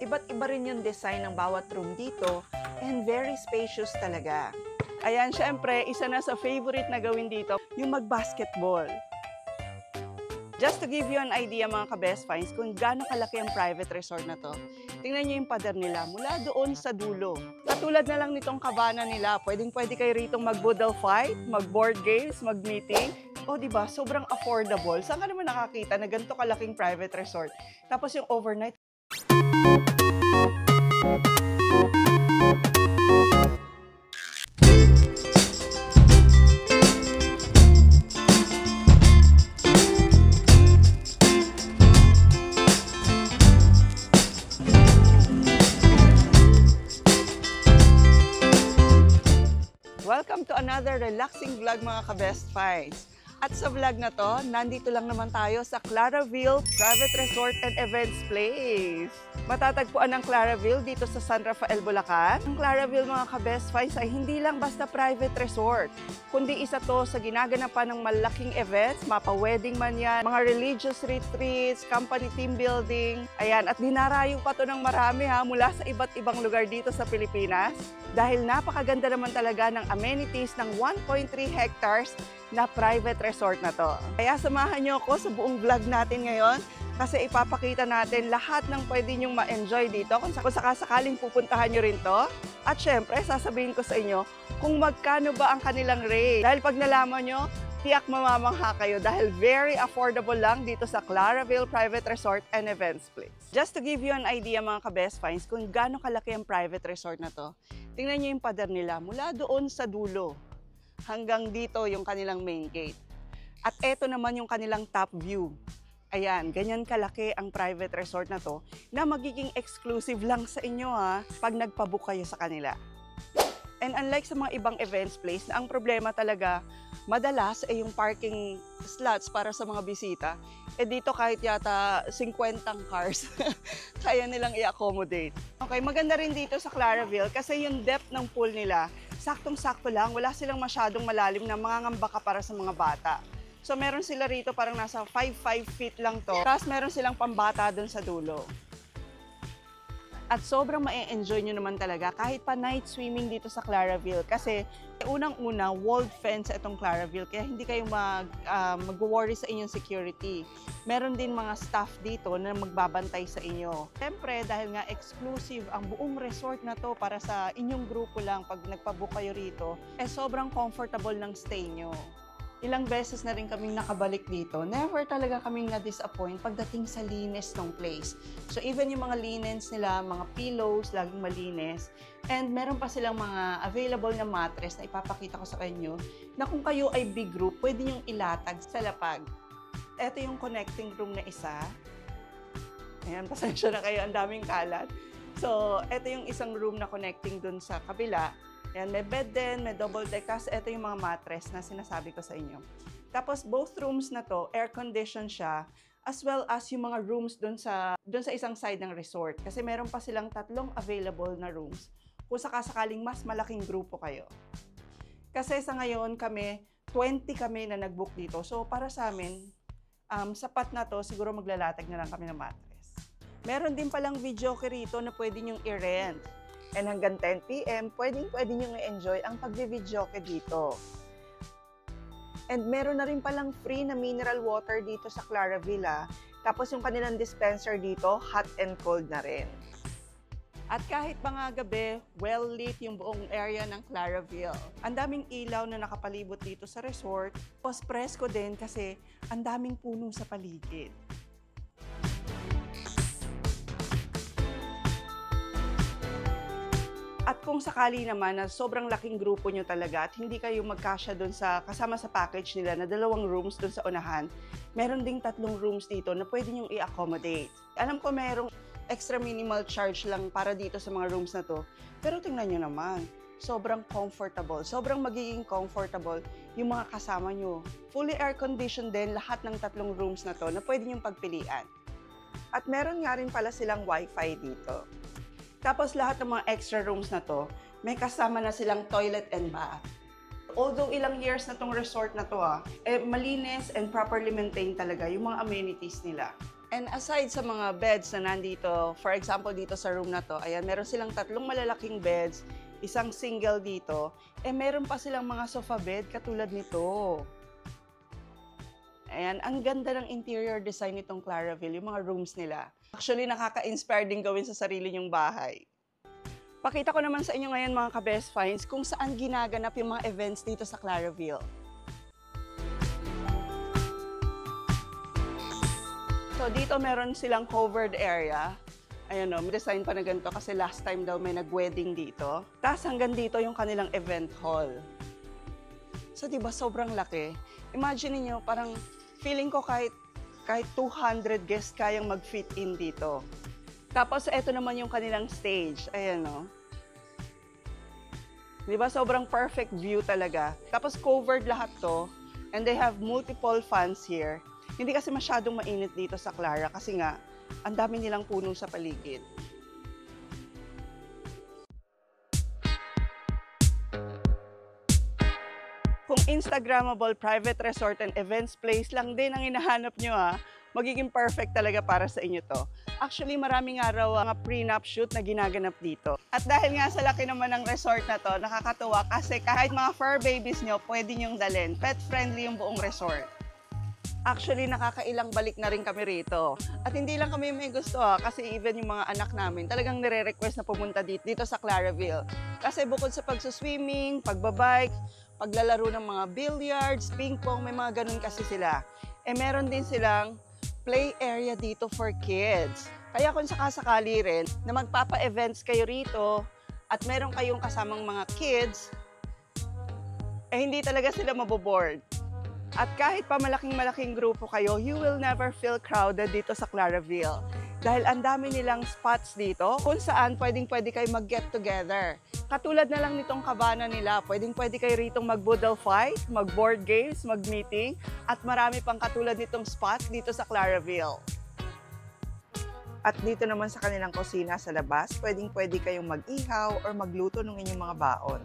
iba't iba rin yung design ng bawat room dito and very spacious talaga. Ayan, syempre, isa na sa favorite na gawin dito, yung mag-basketball. Just to give you an idea mga ka-best finds kung gaano kalaki ang private resort na to, tingnan nyo yung pader nila mula doon sa dulo. Katulad na lang nitong kabana nila, pwede kayo ritong mag-boodle fight, mag-board games, mag-meeting. O diba, sobrang affordable. Saan ka naman nakakita na ganito kalaking private resort? Tapos yung overnight. Welcome to another relaxing vlog mga ka-best finds. At sa vlog na to, nandito lang naman tayo sa Claraville Private Resort and Events Place. Matatagpuan ng Claraville dito sa San Rafael, Bulacan. Ang Claraville mga ka-best finds ay hindi lang basta private resort, kundi isa to sa ginaganapan ng malaking events, mapa-wedding man yan, mga religious retreats, company team building. Ayan, at dinarayo pa to ng marami mula sa iba't ibang lugar dito sa Pilipinas. Dahil napakaganda naman talaga ng amenities ng 1.3 hectares na private resort na to. Kaya samahan nyo ako sa buong vlog natin ngayon kasi ipapakita natin lahat ng pwede nyong ma-enjoy dito kung sakasakaling pupuntahan nyo rin to. At syempre, sasabihin ko sa inyo kung magkano ba ang kanilang rate. Dahil pag nalaman nyo, tiyak mamamangha kayo dahil very affordable lang dito sa Claraville Private Resort and Events Place. Just to give you an idea mga ka-best finds kung gaano kalaki ang private resort na to, tingnan nyo yung pader nila mula doon sa dulo hanggang dito yung kanilang main gate. At eto naman yung kanilang top view. Ayan, ganyan kalaki ang private resort na to na magiging exclusive lang sa inyo pag nagpabook kayo sa kanila. And unlike sa mga ibang events place na ang problema talaga madalas ay yung parking slots para sa mga bisita, dito kahit yata 50 cars kaya nilang i-accommodate. Okay, maganda rin dito sa Claraville kasi yung depth ng pool nila, saktong-sakto lang, wala silang masyadong malalim na mangangamba ka para sa mga bata. So meron sila rito parang nasa 5 feet lang to, tapos meron silang pambata dun sa dulo. At sobrang ma-enjoy nyo naman talaga kahit pa night swimming dito sa Claraville kasi unang-una walled fence itong Claraville kaya hindi kayo mag-worry sa inyong security. Meron din mga staff dito na magbabantay sa inyo. Siyempre dahil nga exclusive ang buong resort na to para sa inyong grupo lang pag nagpabook kayo rito, sobrang comfortable ng stay nyo. Ilang beses na rin kaming nakabalik dito. Never talaga kaming na-disappoint pagdating sa linis ng place. So even yung mga linens nila, mga pillows, laging malinis. And meron pa silang mga available na mattress na ipapakita ko sa inyo na kung kayo ay big group, pwede niyong ilatag sa lapag. Ito yung connecting room na isa. Ayan, pasensya na kayo, ang daming kalat. So, ito yung isang room na connecting dun sa kabila. Ayan, may bed din, may double deck, kasi ito yung mga mattress na sinasabi ko sa inyo. Tapos both rooms na to, air-conditioned siya, as well as yung mga rooms dun sa isang side ng resort. Kasi meron pa silang 3 available na rooms kung sakasakaling mas malaking grupo kayo. Kasi sa ngayon kami, 20 kami na nag-book dito. So para sa amin, sapat na to, siguro maglalatag na lang kami ng mattress. Meron din palang videoke rito na pwede nyong i-rent. And hanggang 10 PM, pwede nyo i-enjoy ang pag-videoke dito. And meron na rin palang free na mineral water dito sa Claraville. Tapos yung kanilang dispenser dito, hot and cold na rin. At kahit mga gabi, well-lit yung buong area ng Claraville. Ang daming ilaw na nakapalibot dito sa resort. Tapos presko din kasi ang daming puno sa paligid. At kung sakali naman na sobrang laking grupo nyo talaga at hindi kayo magkasya doon sa kasama sa package nila na 2 rooms doon sa unahan, meron ding 3 rooms dito na pwede nyong i-accommodate. Alam ko merong extra minimal charge lang para dito sa mga rooms na to, pero tingnan nyo naman, sobrang comfortable, sobrang magiging comfortable yung mga kasama nyo. Fully air-conditioned din lahat ng 3 rooms na to na pwede nyong pagpilian. At meron nga rin pala silang wifi dito. Tapos lahat ng mga extra rooms na to, may kasama na silang toilet and bath. Although ilang years na tong resort na to malinis and properly maintained talaga yung mga amenities nila. And aside sa mga beds na nandito, for example dito sa room na to, ayan, meron silang 3 malalaking beds, isang single dito, meron pa silang mga sofa bed katulad nito. Ayan, ang ganda ng interior design nitong Claraville, yung mga rooms nila. Actually, nakaka-inspire din gawin sa sarili nyong bahay. Pakita ko naman sa inyo ngayon mga ka-best finds kung saan ginaganap yung mga events dito sa Claraville. So dito meron silang covered area. Ayan o, may design pa na ganito kasi last time daw may nag-wedding dito. Tapos hanggang dito yung kanilang event hall. So diba sobrang laki. Imagine niyo parang feeling ko kahit 200 guests kayang mag-fit in dito. Tapos eto naman yung kanilang stage. Ayan o. Diba sobrang perfect view talaga. Tapos covered lahat to. And they have multiple fans here. Hindi kasi masyadong mainit dito sa Clara kasi nga, ang dami nilang puno sa paligid. Kung Instagrammable private resort and events place lang din ang hinahanap nyo magiging perfect talaga para sa inyo to. Actually, maraming araw ang prenup shoot na ginaganap dito. At dahil nga sa laki naman ng resort na to, nakakatuwa kasi kahit mga fur babies nyo, pwede nyong dalhin. Pet friendly yung buong resort. Actually, nakakailang balik na rin kami rito. At hindi lang kami may gusto kasi even yung mga anak namin talagang nire-request na pumunta dito sa Claraville. Kasi bukod sa pagsuswimming, pagbabike, paglalaro ng mga billiards, ping pong, may mga ganun kasi sila. Meron din silang play area dito for kids. Kaya kung sakasakali rin na magpapa-events kayo rito at meron kayong kasamang mga kids, hindi talaga sila maboboard. At kahit pa malaking grupo kayo, you will never feel crowded dito sa Claraville. Dahil ang dami nilang spots dito kung saan pwede kayo mag-get together. Katulad na lang nitong kabana nila, pwede kayo ritong mag-boodle fight, mag-board games, mag-meeting, at marami pang katulad nitong spot dito sa Claraville. At dito naman sa kanilang kusina sa labas, pwede kayong mag-ihaw or magluto ng inyong mga baon.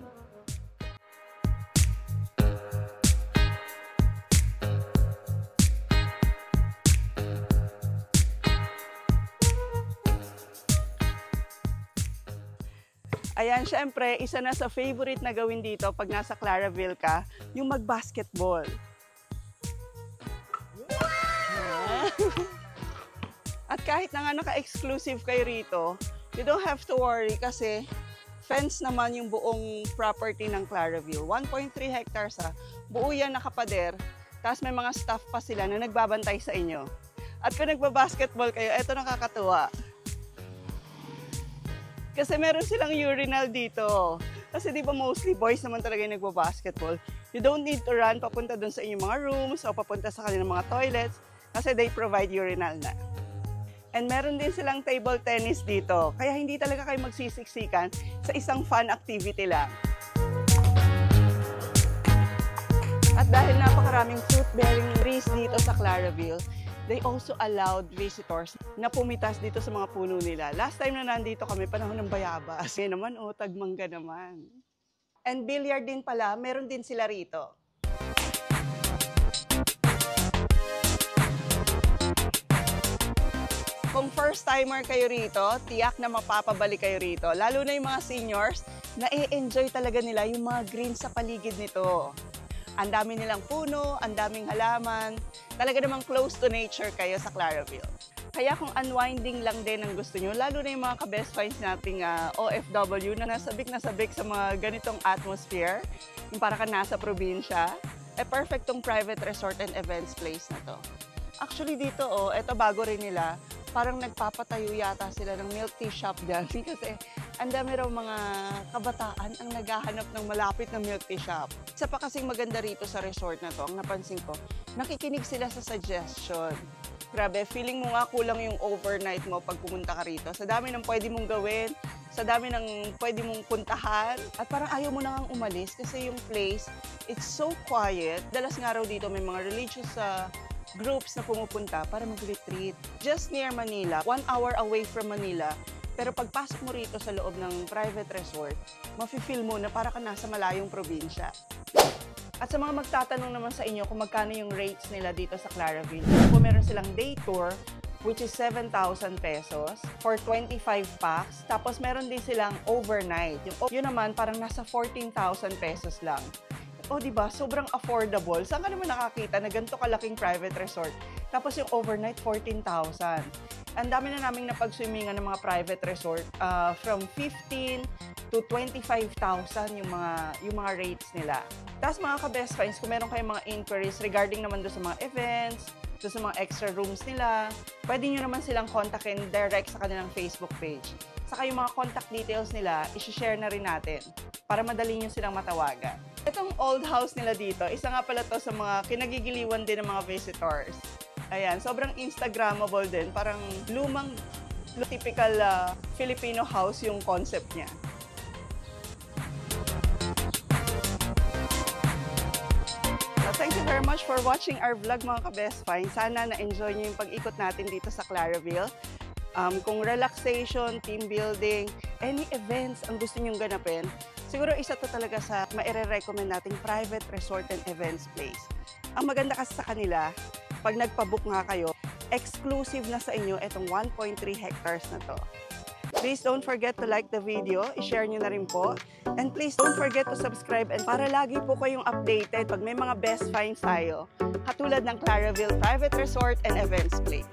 Ayan, syempre, isa na sa favorite na gawin dito pag nasa Claraville ka, yung mag-basketball. Wow! At kahit na nga naka-exclusive kayo rito, you don't have to worry kasi fence naman yung buong property ng Claraville. 1.3 hectares buo yan nakapader, tapos may mga staff pa sila na nagbabantay sa inyo. At kung nagba-basketball kayo, eto nakakatuwa. Kasi meron silang urinal dito. Kasi di ba mostly boys naman talaga yung nagbabasketball. You don't need to run papunta dun sa inyong mga rooms o papunta sa kanilang mga toilets kasi they provide urinal na. And meron din silang table tennis dito. Kaya hindi talaga kayo magsisiksikan sa isang fun activity lang. At dahil napakaraming fruit-bearing trees dito sa Claraville, they also allowed visitors na pumitas dito sa mga puno nila. Last time na nandito kami, panahon ng bayabas. Ngayon naman, tagmangga naman. And billiard din pala, meron din sila rito. Kung first timer kayo rito, tiyak na mapapabalik kayo rito. Lalo na yung mga seniors, na-enjoy talaga nila yung mga green sa paligid nito. Ang dami nilang puno, ang daming halaman. Talaga namang close to nature kayo sa Claraville. Kaya kung unwinding lang din ang gusto nyo, lalo na yung mga ka-best finds nating OFW na nasabik sa mga ganitong atmosphere, yung para ka nasa probinsya, perfect tong private resort and events place na to. Actually dito, eto bago rin nila, parang nagpapatayo yata sila ng milk tea shop dyan kasi ang dami raw mga kabataan ang naghahanap ng malapit na milk tea shop. Isa pa kasing maganda rito sa resort na to, ang napansin ko, nakikinig sila sa suggestion. Grabe, feeling mo nga kulang yung overnight mo pag pumunta ka rito. Sa dami ng pwede mong gawin, sa dami ng pwede mong puntahan, at parang ayaw mo na nga umalis kasi yung place, it's so quiet. Dalas nga raw dito may mga religious groups na pumupunta para mag-retreat. Just near Manila, 1 hour away from Manila, pero pagpasok mo rito sa loob ng private resort, mafe-feel mo na para ka nasa malayong probinsya. At sa mga magtatanong naman sa inyo kung magkano yung rates nila dito sa Claraville, kung meron silang day tour, which is 7,000 pesos for 25 packs. Tapos meron din silang overnight. Yun naman parang nasa 14,000 pesos lang. O diba, sobrang affordable. Saan ka naman nakakita na ganito kalaking private resort? Tapos yung overnight, 14,000. Ang dami na naming napagswimingan ng mga private resort, from 15 to 25,000 yung mga rates nila. Tapos mga ka-best finds, kung meron kayong mga inquiries regarding naman doon sa mga events, doon sa mga extra rooms nila, pwede nyo naman silang kontakin direct sa kanilang Facebook page. Saka yung mga contact details nila, isi-share na rin natin para madali nyo silang matawagan. Itong old house nila dito, isa nga pala to sa mga kinagigiliwan din ng mga visitors. Ayan, sobrang Instagrammable din. Parang lumang, typical Filipino house yung concept niya. So, thank you very much for watching our vlog mga ka-best find. Sana na-enjoy nyo yung pag-ikot natin dito sa Claraville. Kung relaxation, team building, any events ang gusto nyong ganapin, siguro isa to talaga sa maire-recommend nating private resort and events place. Ang maganda kasi sa kanila, pag nagpabook nga kayo, exclusive na sa inyo itong 1.3 hectares na to. Please don't forget to like the video, i-share nyo na rin po. And please don't forget to subscribe and para lagi po kayong updated pag may mga best finds tayo, katulad ng Claraville Private Resort and Events Place.